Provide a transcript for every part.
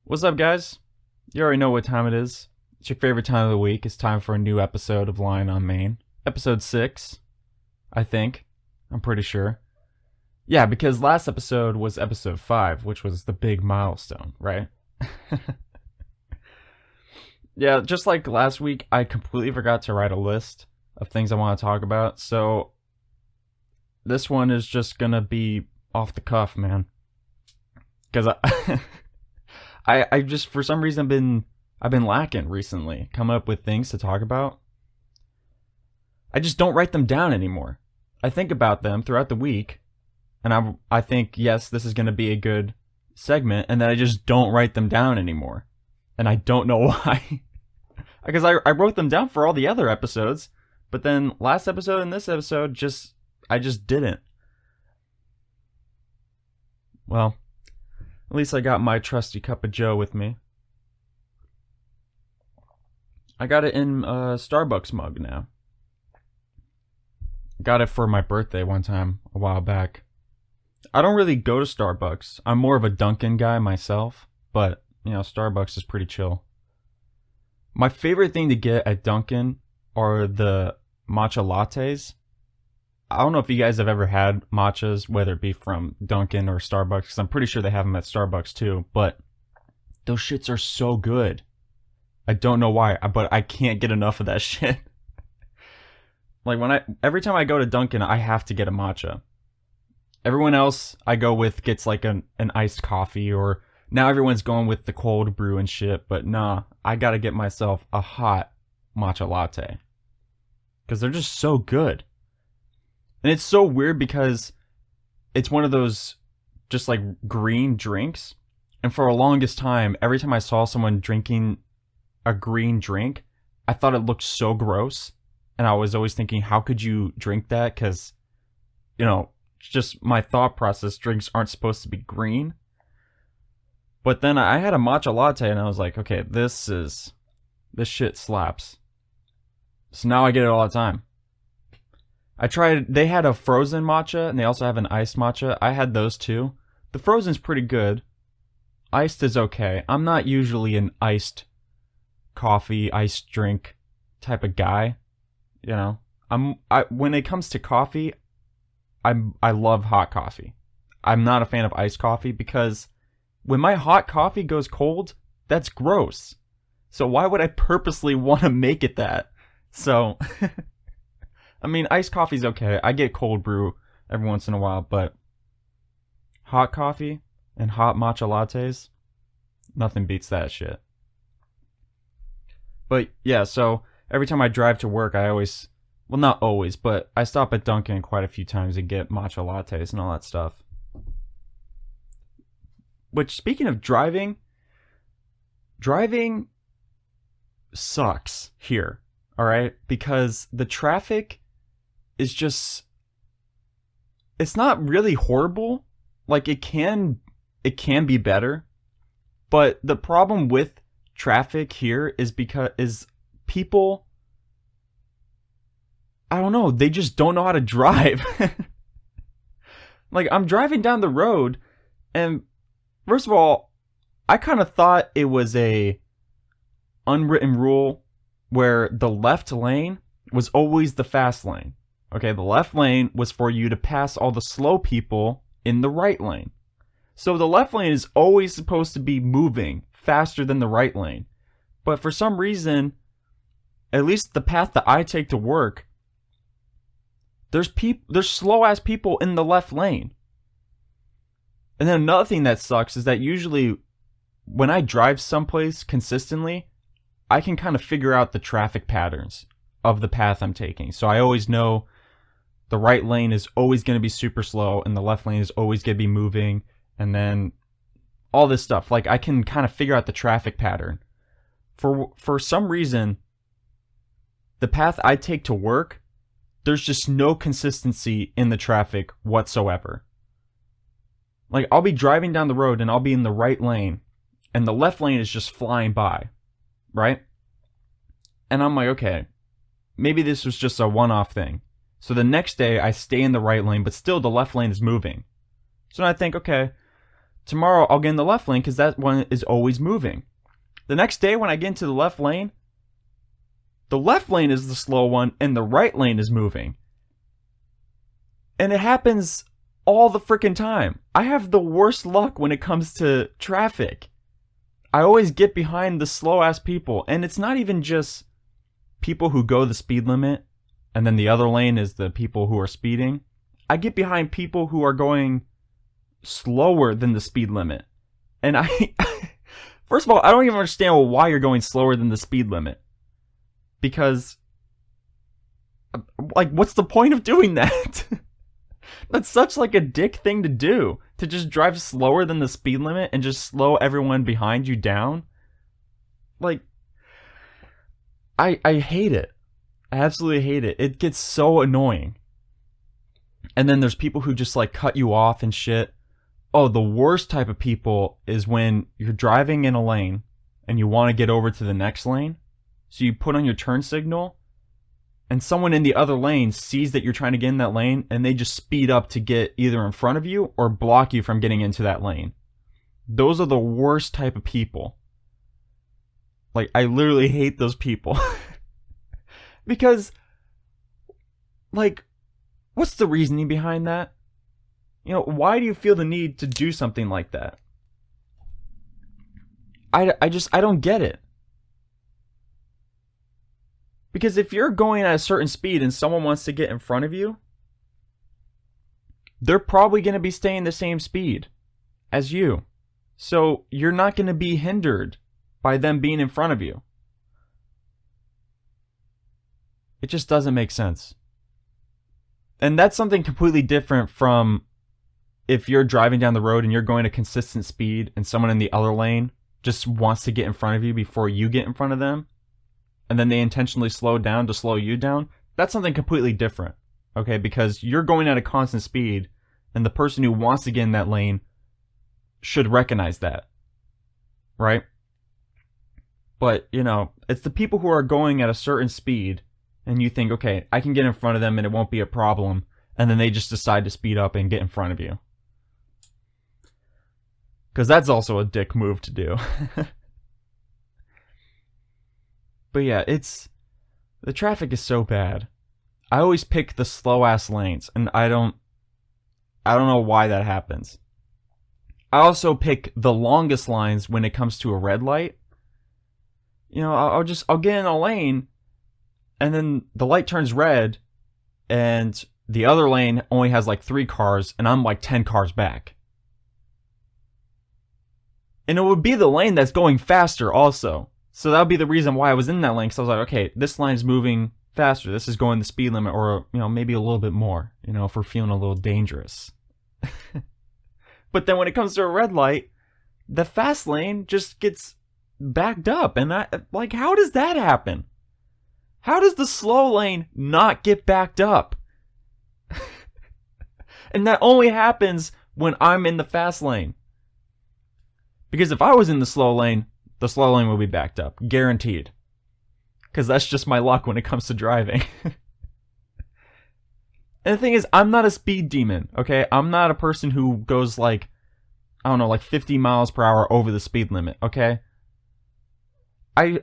What's up, guys? You already know what time it is. It's your favorite time of the week. It's time for a new episode of Lion on Main. Episode 6, I think. I'm pretty sure. Yeah, because last episode was episode 5, which was the big milestone, right? Yeah, just like last week, I completely forgot to write a list of things I want to talk about. So this one is just gonna be off the cuff, man. Because I just for some reason I've been lacking recently, coming up with things to talk about. I just don't write them down anymore. I think about them throughout the week, and I think, yes, this is going to be a good segment, and then I just don't write them down anymore. And I don't know why. Because I wrote them down for all the other episodes, but then last episode and this episode, I just didn't. Well, at least I got my trusty cup of joe with me. I got it in a Starbucks mug now. Got it for my birthday one time a while back. I don't really go to Starbucks. I'm more of a Dunkin' guy myself, but, Starbucks is pretty chill. My favorite thing to get at Dunkin' are the matcha lattes. I don't know if you guys have ever had matchas, whether it be from Dunkin' or Starbucks, because I'm pretty sure they have them at Starbucks too, but those shits are so good. I don't know why, but I can't get enough of that shit. Like every time I go to Dunkin', I have to get a matcha. Everyone else I go with gets like an iced coffee, or now everyone's going with the cold brew and shit, but nah, I gotta get myself a hot matcha latte. Because they're just so good. And it's so weird because it's one of those just like green drinks. And for the longest time, every time I saw someone drinking a green drink, I thought it looked so gross. And I was always thinking, how could you drink that? Because, just my thought process, drinks aren't supposed to be green. But then I had a matcha latte and I was like, okay, this shit slaps. So now I get it all the time. They had a frozen matcha and they also have an iced matcha. I had those too. The frozen's pretty good. Iced is okay. I'm not usually an iced coffee, iced drink type of guy. When it comes to coffee, I love hot coffee. I'm not a fan of iced coffee because when my hot coffee goes cold, that's gross. So why would I purposely want to make it that? So I mean, iced coffee's okay. I get cold brew every once in a while, but hot coffee and hot matcha lattes, nothing beats that shit. But yeah, so every time I drive to work, not always, but I stop at Dunkin' quite a few times and get matcha lattes and all that stuff. Which, speaking of driving sucks here, alright? Because the traffic is just, it's not really horrible. Like, it can be better. But the problem with traffic here is people, I don't know, they just don't know how to drive. Like, I'm driving down the road, and first of all, I kind of thought it was a unwritten rule where the left lane was always the fast lane. Okay, the left lane was for you to pass all the slow people in the right lane. So the left lane is always supposed to be moving faster than the right lane. But for some reason, at least the path that I take to work, there's slow ass people in the left lane. And then another thing that sucks is that usually when I drive someplace consistently, I can kind of figure out the traffic patterns of the path I'm taking. So I always know the right lane is always going to be super slow and the left lane is always going to be moving, and then all this stuff. Like, I can kind of figure out the traffic pattern. For some reason, the path I take to work, there's just no consistency in the traffic whatsoever. Like, I'll be driving down the road and I'll be in the right lane, and the left lane is just flying by, right? And I'm like, okay, maybe this was just a one-off thing. So the next day, I stay in the right lane, but still the left lane is moving. So I think, okay, Tomorrow I'll get in the left lane because that one is always moving. The next day when I get into the left lane is the slow one and the right lane is moving. And it happens all the freaking time. I have the worst luck when it comes to traffic. I always get behind the slow ass people, and it's not even just people who go the speed limit and then the other lane is the people who are speeding. I get behind people who are going slower than the speed limit. And first of all, I don't even understand why you're going slower than the speed limit. Because, like, what's the point of doing that? That's such like a dick thing to do. To just drive slower than the speed limit and just slow everyone behind you down. Like, I hate it. I absolutely hate it. It gets so annoying. And then there's people who just like cut you off and shit. Oh, the worst type of people is when you're driving in a lane and you want to get over to the next lane. So you put on your turn signal and someone in the other lane sees that you're trying to get in that lane and they just speed up to get either in front of you or block you from getting into that lane. Those are the worst type of people. Like, I literally hate those people. Because, like, what's the reasoning behind that? You know, why do you feel the need to do something like that? I don't get it. Because if you're going at a certain speed and someone wants to get in front of you, they're probably going to be staying the same speed as you. So you're not going to be hindered by them being in front of you. It just doesn't make sense. And that's something completely different from if you're driving down the road and you're going at a consistent speed and someone in the other lane just wants to get in front of you before you get in front of them, and then they intentionally slow down to slow you down. That's something completely different. Okay, because you're going at a constant speed and the person who wants to get in that lane should recognize that. Right? But, you know, it's the people who are going at a certain speed and you think, okay, I can get in front of them and it won't be a problem. And then they just decide to speed up and get in front of you. Because that's also a dick move to do. But yeah, the traffic is so bad. I always pick the slow ass lanes, and I don't know why that happens. I also pick the longest lines when it comes to a red light. You know, I'll get in a lane, and then the light turns red, and the other lane only has like 3 cars, and I'm like 10 cars back. And it would be the lane that's going faster also. So that would be the reason why I was in that lane. Because I was like, okay, this line's moving faster. This is going the speed limit, or, you know, maybe a little bit more, you know, if we're feeling a little dangerous. But then when it comes to a red light, the fast lane just gets backed up. And like, how does that happen? How does the slow lane not get backed up? And that only happens when I'm in the fast lane. Because if I was in the slow lane will be backed up. Guaranteed. Because that's just my luck when it comes to driving. And the thing is, I'm not a speed demon, okay? I'm not a person who goes like, I don't know, like 50 miles per hour over the speed limit, okay? I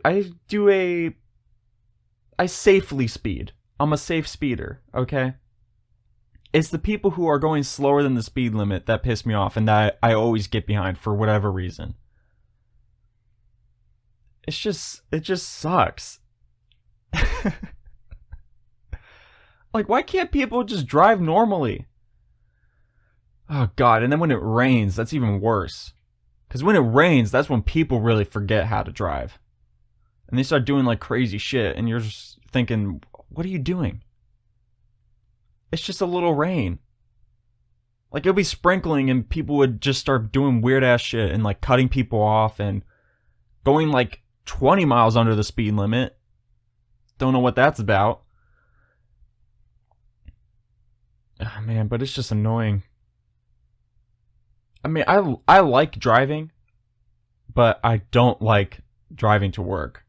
safely speed. I'm a safe speeder, okay? It's the people who are going slower than the speed limit that piss me off and that I always get behind for whatever reason. It just sucks. Like, why can't people just drive normally? Oh, God. And then when it rains, that's even worse. Because when it rains, that's when people really forget how to drive. And they start doing, like, crazy shit. And you're just thinking, what are you doing? It's just a little rain. Like, it'll be sprinkling and people would just start doing weird-ass shit and, like, cutting people off and going, like, 20 miles under the speed limit. Don't know what that's about. Oh, man, but it's just annoying. I mean, I like driving, but I don't like driving to work.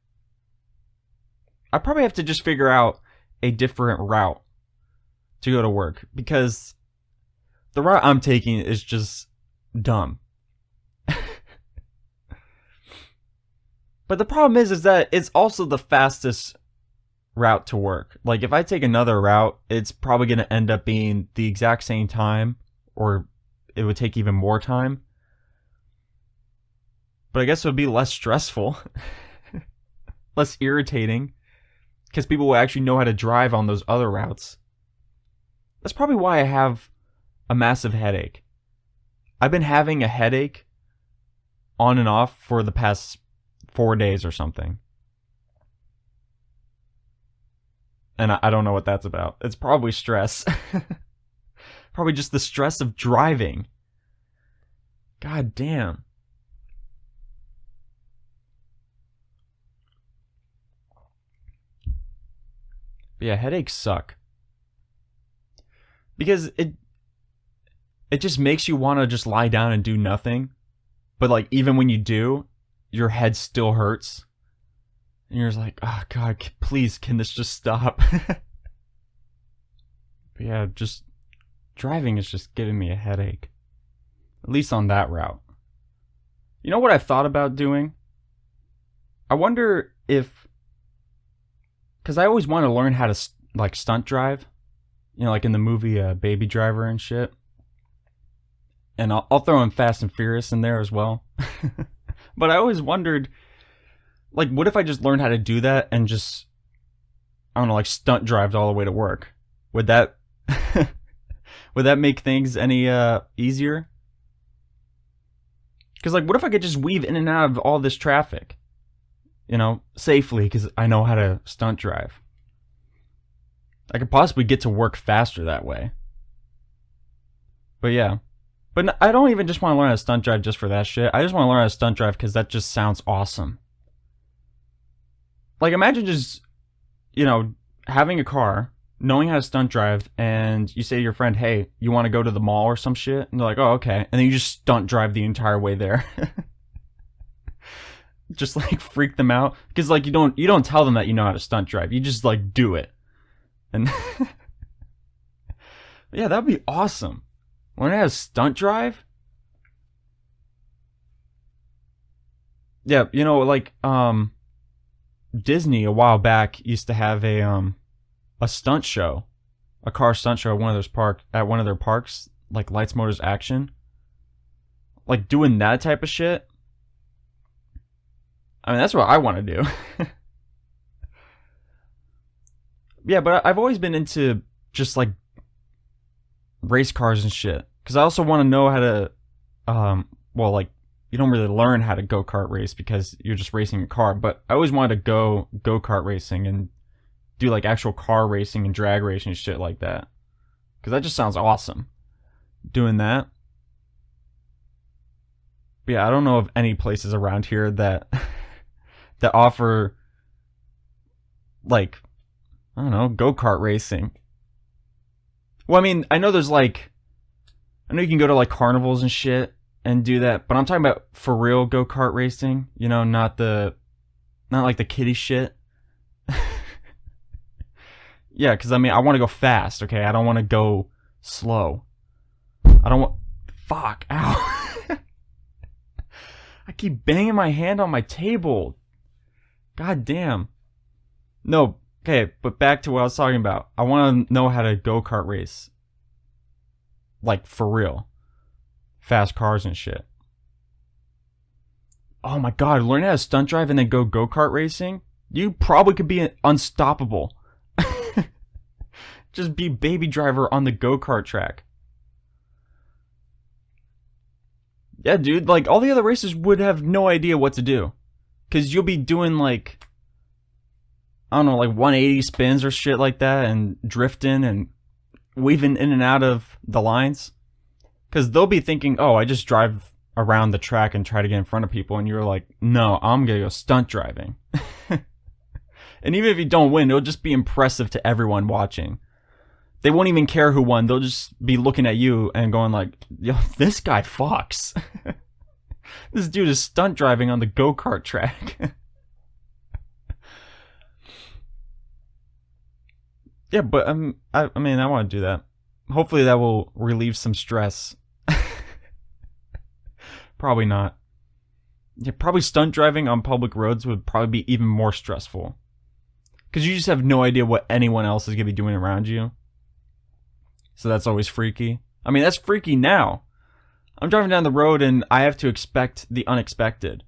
I probably have to just figure out a different route to go to work, because the route I'm taking is just dumb. But the problem is that it's also the fastest route to work. Like if I take another route, it's probably going to end up being the exact same time, or it would take even more time. But I guess it would be less stressful, less irritating, because people will actually know how to drive on those other routes. That's probably why I have a massive headache. I've been having a headache on and off for the past 4 days or something. And I don't know what that's about. It's probably stress. Probably just the stress of driving. God damn. But yeah, headaches suck. Because it just makes you want to just lie down and do nothing. But like even when you do, your head still hurts. And you're just like, oh God, please, can this just stop? But yeah, just driving is just giving me a headache. At least on that route. You know what I've thought about doing? I wonder if, because I always want to learn how to like stunt drive. You know, like in the movie Baby Driver and shit. And I'll throw in Fast and Furious in there as well. But I always wondered, like, what if I just learned how to do that and just, I don't know, like stunt drive all the way to work? Would that would that make things any easier? Because like, what if I could just weave in and out of all this traffic, you know, safely? Because I know how to stunt drive. I could possibly get to work faster that way. But yeah. But I don't even just want to learn how to stunt drive just for that shit. I just want to learn how to stunt drive because that just sounds awesome. Like, imagine just, you know, having a car, knowing how to stunt drive, and you say to your friend, hey, you want to go to the mall or some shit? And they're like, oh, okay. And then you just stunt drive the entire way there. Just, like, freak them out. Because, like, you don't tell them that you know how to stunt drive. You just, like, do it. And yeah, that'd be awesome. Learn how to stunt drive? Yeah, you know, like, Disney a while back used to have a stunt show, a car stunt show at one of their parks, like Lights Motors Action. Like doing that type of shit. I mean, that's what I want to do. Yeah, but I've always been into just like race cars and shit, because I also want to know how to well, like, you don't really learn how to go-kart race because you're just racing a car, but I always wanted to go-kart racing and do like actual car racing and drag racing and shit like that, because that just sounds awesome doing that. But yeah, I don't know of any places around here that that offer, like, I don't know, go-kart racing. Well, I mean, I know there's like, I know you can go to like carnivals and shit and do that, but I'm talking about for real go-kart racing, you know, not like the kiddie shit. Yeah, because I mean, I want to go fast, okay? I don't want to go slow. I don't want, fuck, ow. I keep banging my hand on my table. God damn. No, okay, but back to what I was talking about. I want to know how to go-kart race. Like, for real. Fast cars and shit. Oh my god, learn how to stunt drive and then go-kart racing? You probably could be unstoppable. Just be Baby Driver on the go-kart track. Yeah, dude, like, all the other races would have no idea what to do. Because you'll be doing, like, I don't know, like 180 spins or shit like that, and drifting and weaving in and out of the lines. Because they'll be thinking, oh, I just drive around the track and try to get in front of people, and you're like, no, I'm going to go stunt driving. And even if you don't win, it'll just be impressive to everyone watching. They won't even care who won. They'll just be looking at you and going like, yo, this guy fucks. This dude is stunt driving on the go-kart track. Yeah, but I mean, I want to do that. Hopefully that will relieve some stress. Probably not. Yeah, probably stunt driving on public roads would probably be even more stressful. Because you just have no idea what anyone else is going to be doing around you. So that's always freaky. I mean, that's freaky now. I'm driving down the road and I have to expect the unexpected.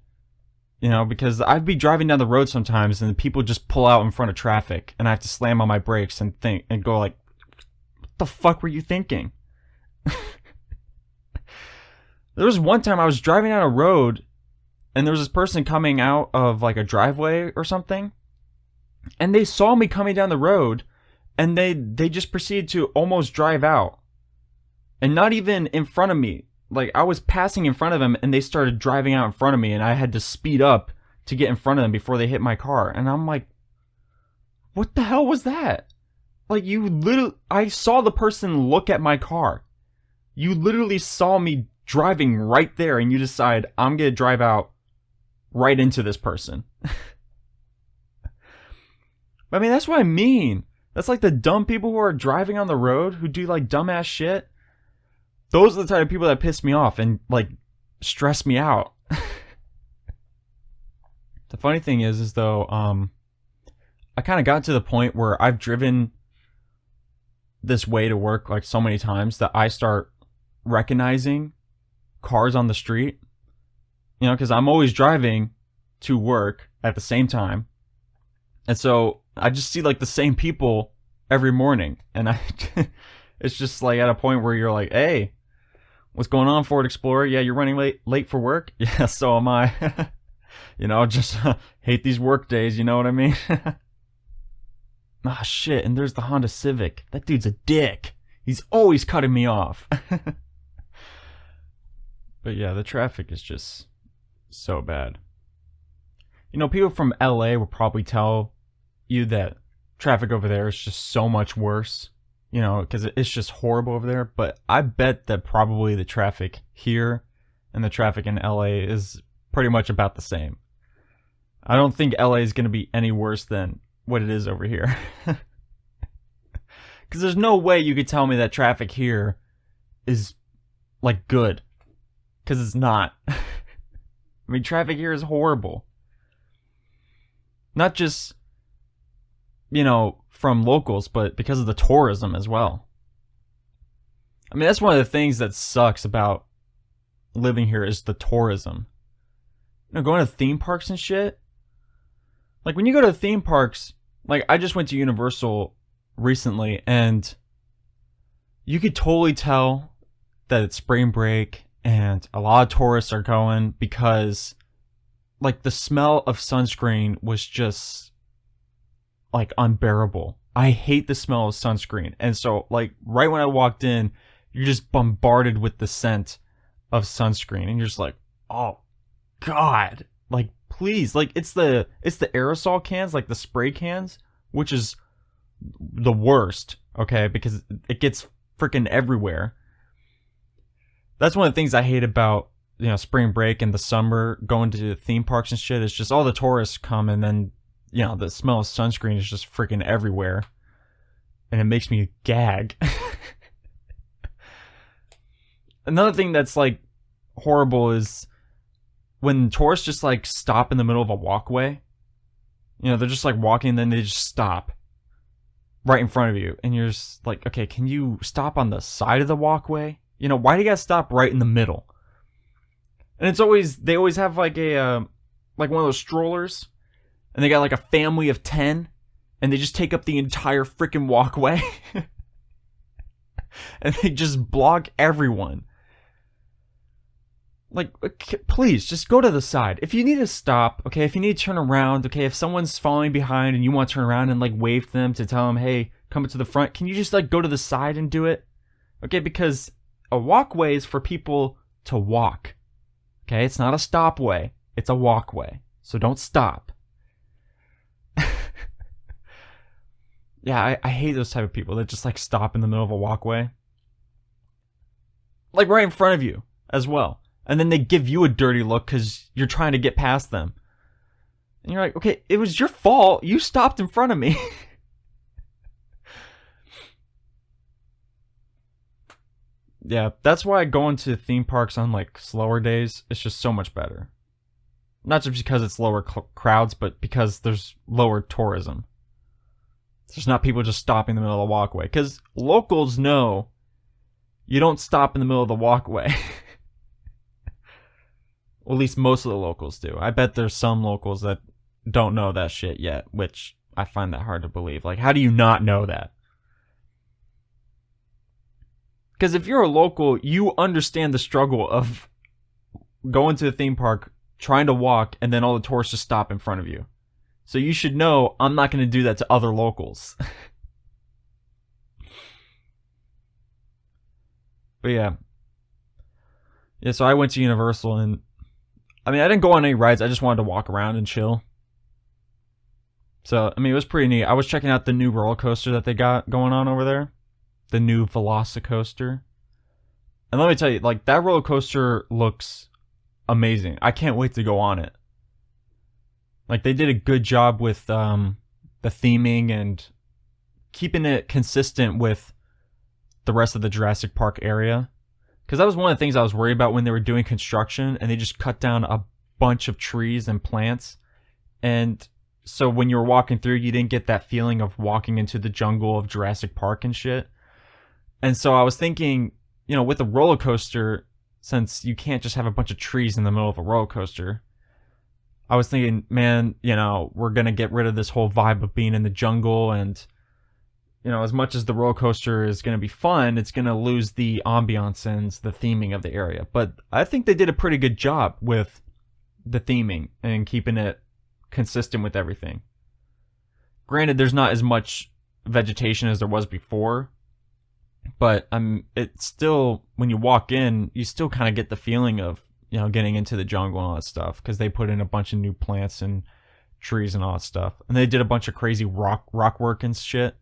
You know, because I'd be driving down the road sometimes and people just pull out in front of traffic and I have to slam on my brakes and think and go like, what the fuck were you thinking? There was one time I was driving down a road and there was this person coming out of like a driveway or something. And they saw me coming down the road and they just proceeded to almost drive out. And not even in front of me. Like, I was passing in front of them and they started driving out in front of me and I had to speed up to get in front of them before they hit my car. And I'm like, what the hell was that? Like, I saw the person look at my car. You literally saw me driving right there and you decide, I'm going to drive out right into this person. I mean, that's what I mean. That's like the dumb people who are driving on the road who do like dumbass shit. Those are the type of people that piss me off and like stress me out. The funny thing is though, I kind of got to the point where I've driven this way to work like so many times that I start recognizing cars on the street. You know, because I'm always driving to work at the same time. And so I just see like the same people every morning. And it's just like at a point where you're like, hey, what's going on, Ford Explorer? Yeah, you're running late for work? Yeah, so am I. You know, just hate these work days, you know what I mean? Ah, shit, and there's the Honda Civic. That dude's a dick. He's always cutting me off. But yeah, the traffic is just so bad. You know, people from LA will probably tell you that traffic over there is just so much worse. You know, because it's just horrible over there. But I bet that probably the traffic here and the traffic in LA is pretty much about the same. I don't think LA is going to be any worse than what it is over here. Because there's no way you could tell me that traffic here is like good. Because it's not. I mean, traffic here is horrible. Not just, you know, from locals, but because of the tourism as well. I mean, that's one of the things that sucks about living here is the tourism. You know, going to theme parks and shit. Like, when you go to theme parks, like, I just went to Universal recently, and you could totally tell that it's spring break, and a lot of tourists are going because, like, the smell of sunscreen was just like unbearable. I hate the smell of sunscreen. And so like right when I walked in, you're just bombarded with the scent of sunscreen and you're just like, oh God, like please, like it's the aerosol cans, like the spray cans, which is the worst, okay, because it gets freaking everywhere. That's one of the things I hate about, you know, spring break and the summer, going to theme parks and shit. It's just all the tourists come and then, you know, the smell of sunscreen is just freaking everywhere. And it makes me gag. Another thing that's like horrible is when tourists just like stop in the middle of a walkway. You know, they're just like walking and then they just stop right in front of you. And you're just like, okay, can you stop on the side of the walkway? You know, why do you gotta stop right in the middle? And they always have like like one of those strollers. And they got like a family of 10. And they just take up the entire freaking walkway. And they just block everyone. Like, please, just go to the side. If you need to stop, okay, if you need to turn around, okay, if someone's following behind and you want to turn around and like wave to them to tell them, hey, come to the front, can you just like go to the side and do it? Okay, because a walkway is for people to walk. Okay, it's not a stopway, it's a walkway. So don't stop. Yeah, I hate those type of people that just like stop in the middle of a walkway. Like right in front of you as well. And then they give you a dirty look because you're trying to get past them. And you're like, okay, it was your fault. You stopped in front of me. Yeah, that's why going to theme parks on like slower days is just so much better. Not just because it's lower crowds, but because there's lower tourism. There's not people just stopping in the middle of the walkway. Because locals know you don't stop in the middle of the walkway. Well, at least most of the locals do. I bet there's some locals that don't know that shit yet, which I find that hard to believe. Like, how do you not know that? Because if you're a local, you understand the struggle of going to the theme park, trying to walk, and then all the tourists just stop in front of you. So you should know I'm not going to do that to other locals. But yeah. Yeah, so I went to Universal, and I mean, I didn't go on any rides. I just wanted to walk around and chill. So, I mean, it was pretty neat. I was checking out the new roller coaster that they got going on over there. The new Velocicoaster. And let me tell you, like, that roller coaster looks amazing. I can't wait to go on it. Like, they did a good job with the theming and keeping it consistent with the rest of the Jurassic Park area. Because that was one of the things I was worried about when they were doing construction, and they just cut down a bunch of trees and plants. And so when you were walking through, you didn't get that feeling of walking into the jungle of Jurassic Park and shit. And so I was thinking, you know, with a roller coaster, since you can't just have a bunch of trees in the middle of a roller coaster, I was thinking, man, you know, we're going to get rid of this whole vibe of being in the jungle. And, you know, as much as the roller coaster is going to be fun, it's going to lose the ambiance and the theming of the area. But I think they did a pretty good job with the theming and keeping it consistent with everything. Granted, there's not as much vegetation as there was before, but it's still, when you walk in, you still kind of get the feeling of, you know, getting into the jungle and all that stuff, because they put in a bunch of new plants and trees and all that stuff. And they did a bunch of crazy rock work and shit.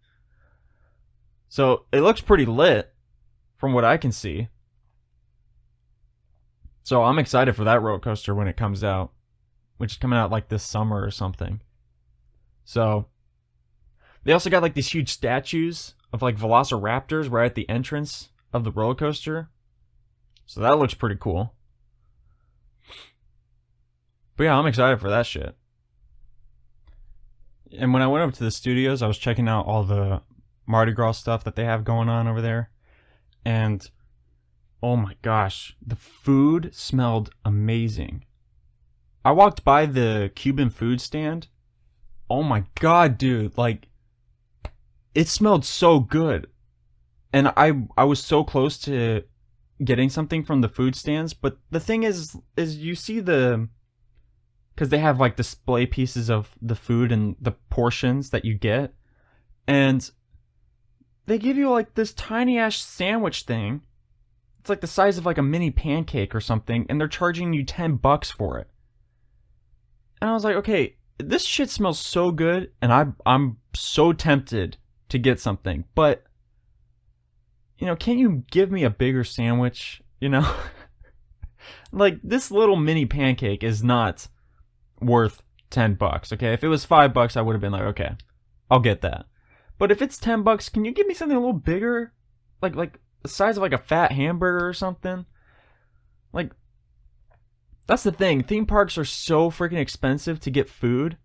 So it looks pretty lit from what I can see. So I'm excited for that roller coaster when it comes out, which is coming out like this summer or something. So they also got like these huge statues of like velociraptors right at the entrance of the roller coaster. So that looks pretty cool. But yeah, I'm excited for that shit. And when I went over to the studios, I was checking out all the Mardi Gras stuff that they have going on over there. And oh my gosh, the food smelled amazing. I walked by the Cuban food stand. Oh my god, dude, like, it smelled so good. And I was so close to getting something from the food stands, but the thing is you see because they have like display pieces of the food and the portions that you get, and they give you like this tiny ass sandwich thing. It's like the size of like a mini pancake or something, and they're charging you $10 for it. And I was like, okay, this shit smells so good, and I'm so tempted to get something, but, you know, can't you give me a bigger sandwich, you know? Like, this little mini pancake is not worth $10, okay? If it was $5, I would have been like, okay, I'll get that. But if it's $10, can you give me something a little bigger? Like the size of like a fat hamburger or something? Like, that's the thing. Theme parks are so freaking expensive to get food.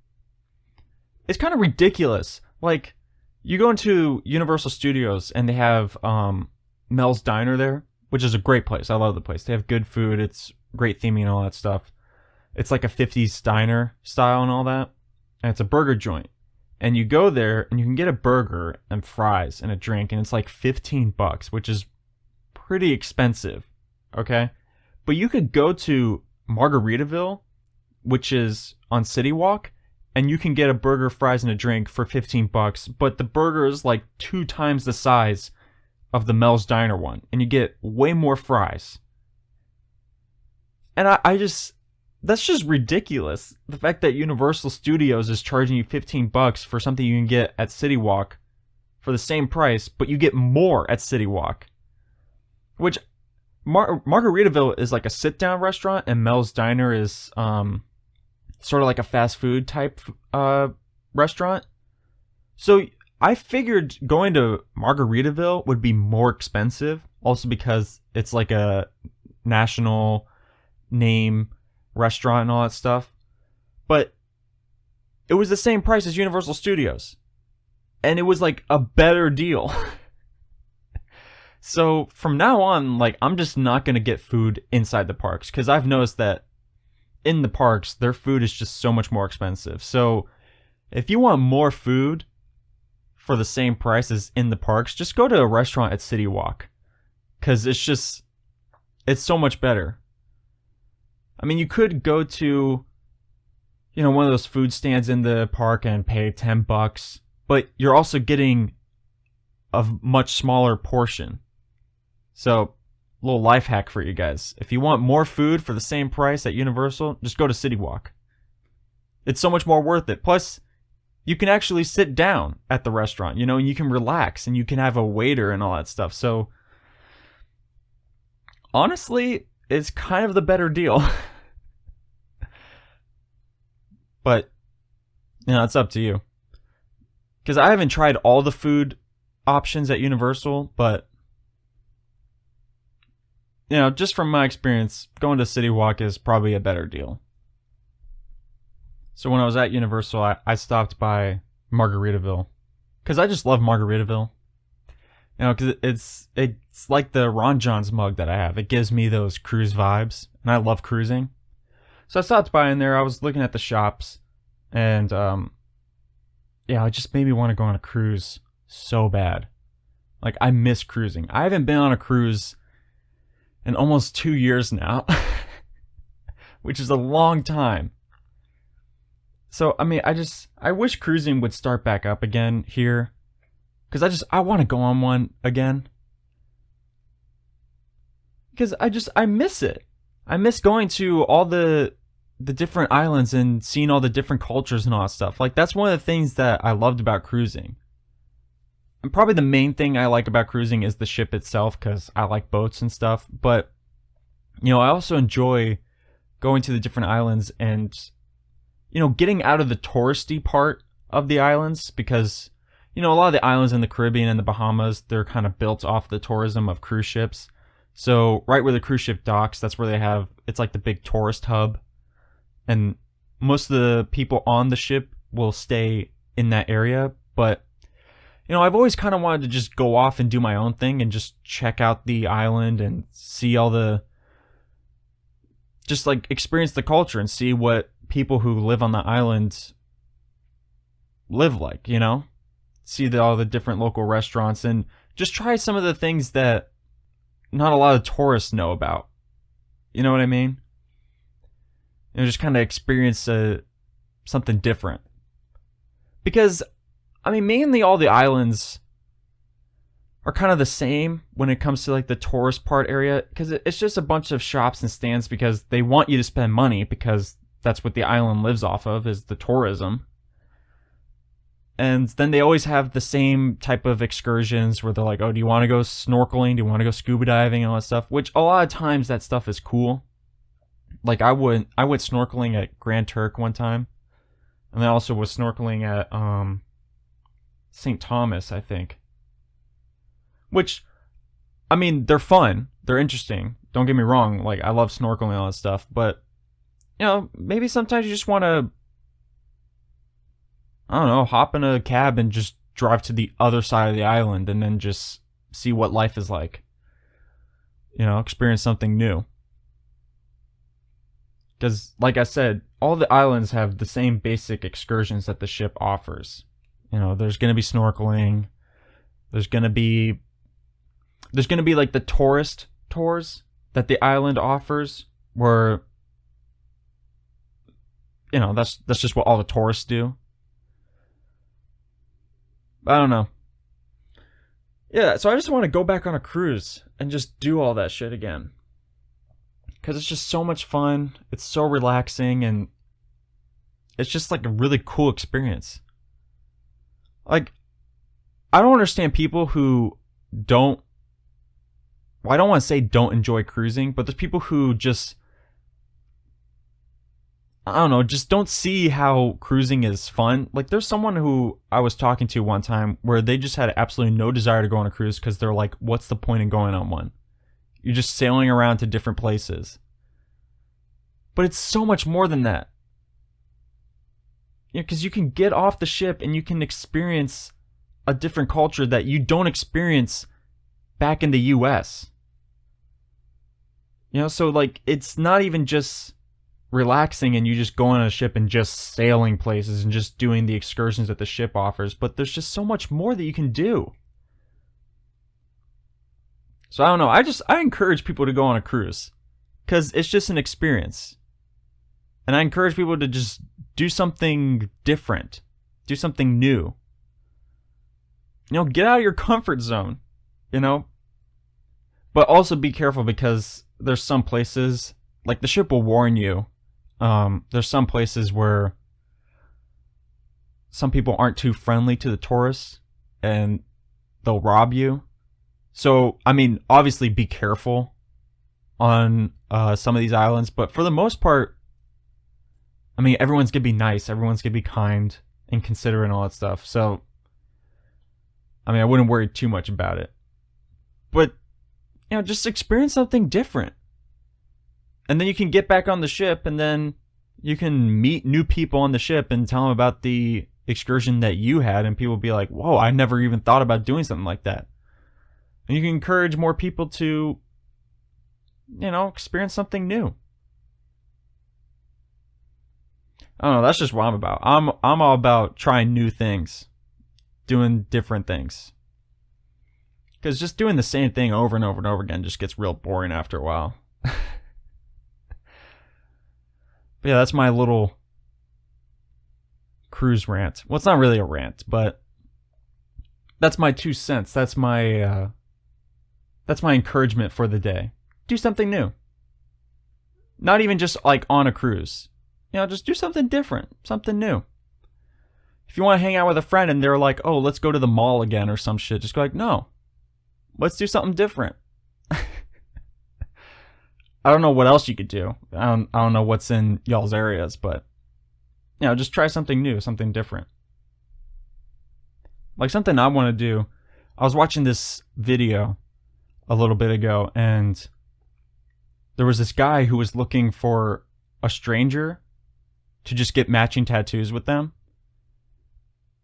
It's kind of ridiculous. Like, you go into Universal Studios and they have Mel's Diner there, which is a great place. I love the place. They have good food. It's great theming and all that stuff. It's like a 50s diner style and all that. And it's a burger joint. And you go there and you can get a burger and fries and a drink, and it's like $15, which is pretty expensive. Okay? But you could go to Margaritaville, which is on City Walk, and you can get a burger, fries, and a drink for $15, but the burger is like 2 times the size of the Mel's Diner one, and you get way more fries. And I just, that's just ridiculous. The fact that Universal Studios is charging you $15 for something you can get at City Walk for the same price, but you get more at City Walk. Which, Margaritaville is like a sit-down restaurant, and Mel's Diner is sort of like a fast food type restaurant. So I figured going to Margaritaville would be more expensive, also because it's like a national name restaurant and all that stuff. but it was the same price as Universal Studios. And it was like a better deal. So from now on, like, I'm just not going to get food inside the parks, because I've noticed that in the parks, their food is just so much more expensive. So if you want more food for the same price as in the parks, just go to a restaurant at City Walk, because it's so much better. I mean, you could go to, one of those food stands in the park and pay $10, but you're also getting a much smaller portion. So, a little life hack for you guys. If you want more food for the same price at Universal, just go to City Walk. It's so much more worth it. Plus, you can actually sit down at the restaurant, and you can relax, and you can have a waiter and all that stuff. So, honestly, it's kind of the better deal. But, it's up to you. Because I haven't tried all the food options at Universal, but just from my experience, going to City Walk is probably a better deal. So when I was at Universal, I stopped by Margaritaville, because I just love Margaritaville. Because it's like the Ron John's mug that I have. It gives me those cruise vibes, and I love cruising. So I stopped by in there. I was looking at the shops, and it just made me want to go on a cruise so bad. Like, I miss cruising. I haven't been on a cruise in almost 2 years now, which is a long time. So, I mean, I wish cruising would start back up again here, because I want to go on one again. Because I miss it. I miss going to all the different islands and seeing all the different cultures and all that stuff. Like, that's one of the things that I loved about cruising. And probably the main thing I like about cruising is the ship itself, because I like boats and stuff. But, I also enjoy going to the different islands and, getting out of the touristy part of the islands, because, a lot of the islands in the Caribbean and the Bahamas, they're kind of built off the tourism of cruise ships. So right where the cruise ship docks, that's where it's like the big tourist hub. And most of the people on the ship will stay in that area. But, I've always kind of wanted to just go off and do my own thing and just check out the island and see just like experience the culture and see what people who live on the island live like, see all the different local restaurants and just try some of the things that not a lot of tourists know about. You know what I mean? Just kind of experience something different. Because, mainly all the islands are kind of the same when it comes to like the tourist part area, because it's just a bunch of shops and stands, because they want you to spend money, because that's what the island lives off of, is the tourism. And then they always have the same type of excursions where they're like, oh, do you want to go snorkeling? Do you want to go scuba diving and all that stuff? Which a lot of times that stuff is cool. Like, I went snorkeling at Grand Turk one time. And I also was snorkeling at St. Thomas, I think. Which, they're fun. They're interesting. Don't get me wrong. Like, I love snorkeling and all that stuff. But, maybe sometimes you just want to, I don't know, hop in a cab and just drive to the other side of the island and then just see what life is like. Experience something new. Because, like I said, all the islands have the same basic excursions that the ship offers. There's going to be snorkeling. There's going to be like the tourist tours that the island offers, where, that's just what all the tourists do. I don't know. Yeah, so I just want to go back on a cruise and just do all that shit again. Because it's just so much fun. It's so relaxing, and it's just like a really cool experience. Like, I don't understand people who don't, well, I don't want to say don't enjoy cruising, but there's people who just, I don't know, just don't see how cruising is fun. Like, there's someone who I was talking to one time where they just had absolutely no desire to go on a cruise, because they're like, what's the point in going on one? You're just sailing around to different places. But it's so much more than that. because you can get off the ship and you can experience a different culture that you don't experience back in the US. So like it's not even just relaxing and you just go on a ship and just sailing places and just doing the excursions that the ship offers, but there's just so much more that you can do. So I don't know, I encourage people to go on a cruise because it's just an experience. And I encourage people to just do something different, do something new. Get out of your comfort zone, But also be careful because there's some places, like the ship will warn you, there's some places where some people aren't too friendly to the tourists and they'll rob you. So, obviously be careful on some of these islands, but for the most part, everyone's going to be nice, everyone's going to be kind and considerate and all that stuff. So, I wouldn't worry too much about it. But, just experience something different. And then you can get back on the ship and then you can meet new people on the ship and tell them about the excursion that you had. And people will be like, whoa, I never even thought about doing something like that. And you can encourage more people to, experience something new. I don't know, that's just what I'm about. I'm all about trying new things, doing different things. Because just doing the same thing over and over and over again just gets real boring after a while. But yeah, that's my little cruise rant. Well, it's not really a rant, but that's my 2 cents. That's my encouragement for the day. Do something new. Not even just like on a cruise. Just do something different, something new. If you want to hang out with a friend and they're like, oh, let's go to the mall again or some shit, just go like, no, let's do something different. I don't know what else you could do. I don't know what's in y'all's areas, but just try something new, something different. Like something I want to do. I was watching this video a little bit ago, and there was this guy who was looking for a stranger to just get matching tattoos with them.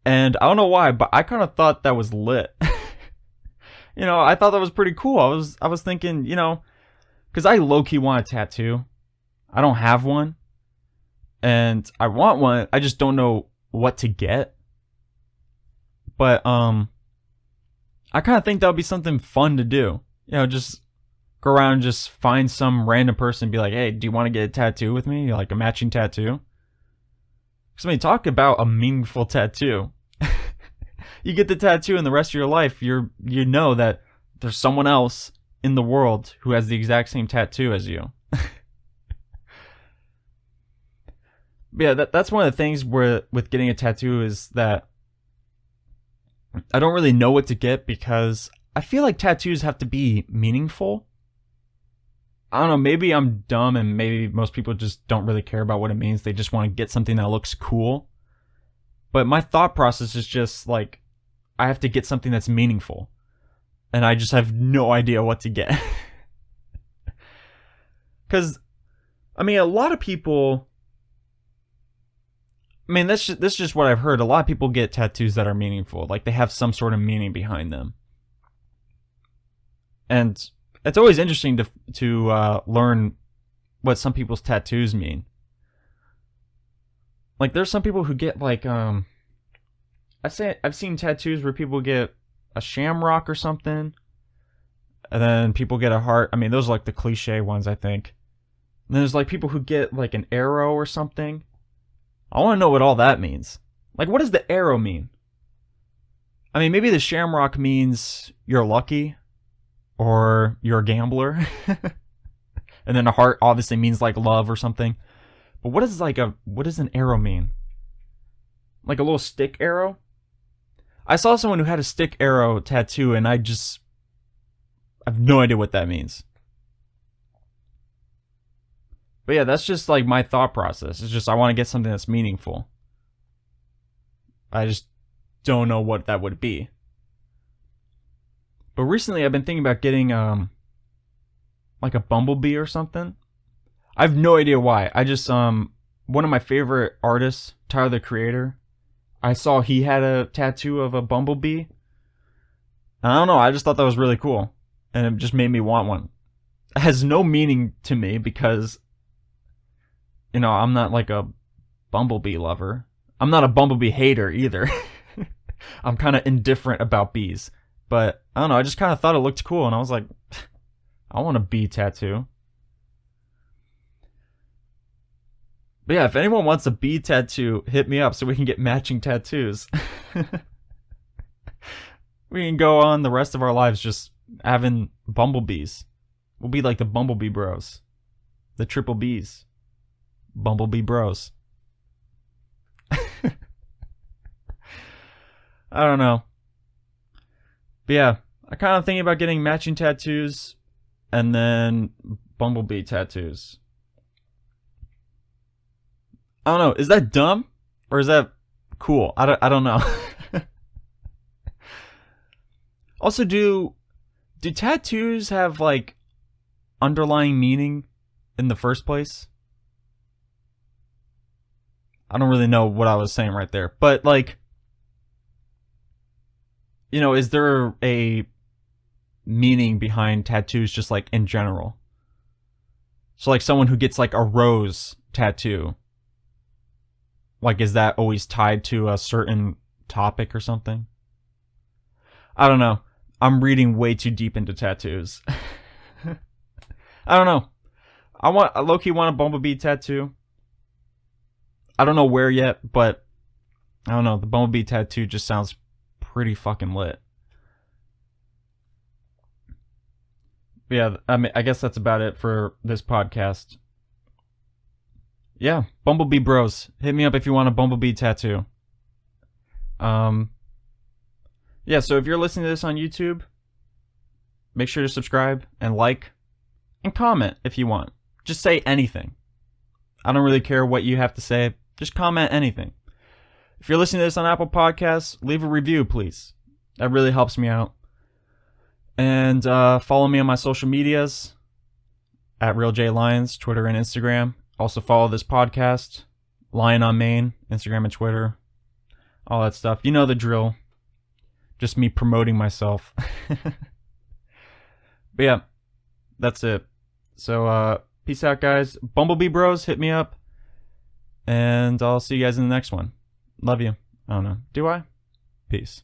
And I don't know why, but I kind of thought that was lit. I thought that was pretty cool. I was thinking, because I low-key want a tattoo. I don't have one. And I want one. I just don't know what to get. But I kind of think that would be something fun to do. Just go around and just find some random person and be like, hey, do you want to get a tattoo with me? Like a matching tattoo? Because talk about a meaningful tattoo. You get the tattoo and the rest of your life, you know that there's someone else in the world who has the exact same tattoo as you. Yeah, that's one of the things with getting a tattoo is that I don't really know what to get because I feel like tattoos have to be meaningful. I don't know, maybe I'm dumb and maybe most people just don't really care about what it means. They just want to get something that looks cool. But my thought process is just like, I have to get something that's meaningful. And I just have no idea what to get. Because, a lot of people... this is just what I've heard. A lot of people get tattoos that are meaningful. Like, they have some sort of meaning behind them. And it's always interesting to learn what some people's tattoos mean. Like, there's some people who get, like, I've seen tattoos where people get a shamrock or something. And then people get a heart. Those are, like, the cliche ones, I think. And then there's, like, people who get, like, an arrow or something. I want to know what all that means. Like, what does the arrow mean? Maybe the shamrock means you're lucky. Or you're a gambler. And then a heart obviously means, like, love or something. But what does an arrow mean? Like a little stick arrow? I saw someone who had a stick arrow tattoo and I have no idea what that means. But yeah, that's just like my thought process. It's just I want to get something that's meaningful. I just don't know what that would be. But recently I've been thinking about getting like a bumblebee or something. I have no idea why. I just one of my favorite artists, Tyler the Creator, I saw he had a tattoo of a bumblebee. And I don't know, I just thought that was really cool. And it just made me want one. It has no meaning to me because, I'm not like a bumblebee lover. I'm not a bumblebee hater either. I'm kind of indifferent about bees. But I don't know, I just kind of thought it looked cool. And I was like, I want a bee tattoo. But yeah, if anyone wants a bee tattoo, hit me up so we can get matching tattoos. We can go on the rest of our lives just having bumblebees. We'll be like the Bumblebee Bros. The Triple Bs. Bumblebee Bros. I don't know. But yeah, I kind of thinking about getting matching tattoos and then bumblebee tattoos. I don't know. Is that dumb or is that cool? I don't know. Also, do tattoos have like underlying meaning in the first place? I don't really know what I was saying right there, but like, is there a meaning behind tattoos just like in general? So like someone who gets like a rose tattoo, like is that always tied to a certain topic or something? I don't know. I'm reading way too deep into tattoos. I don't know. I low-key want a bumblebee tattoo. I don't know where yet, but I don't know. The bumblebee tattoo just sounds pretty fucking lit. But yeah, I guess that's about it for this podcast. Yeah, Bumblebee Bros. Hit me up if you want a bumblebee tattoo. Yeah, so if you're listening to this on YouTube, make sure to subscribe and like and comment if you want. Just say anything. I don't really care what you have to say. Just comment anything. If you're listening to this on Apple Podcasts, leave a review, please. That really helps me out. And follow me on my social medias at RealJLions, Twitter and Instagram. Also follow this podcast, Lion on Main, Instagram and Twitter. All that stuff. You know the drill. Just me promoting myself. But yeah, that's it. So peace out, guys. Bumblebee Bros, hit me up. And I'll see you guys in the next one. Love you. I don't know. Do I? Peace.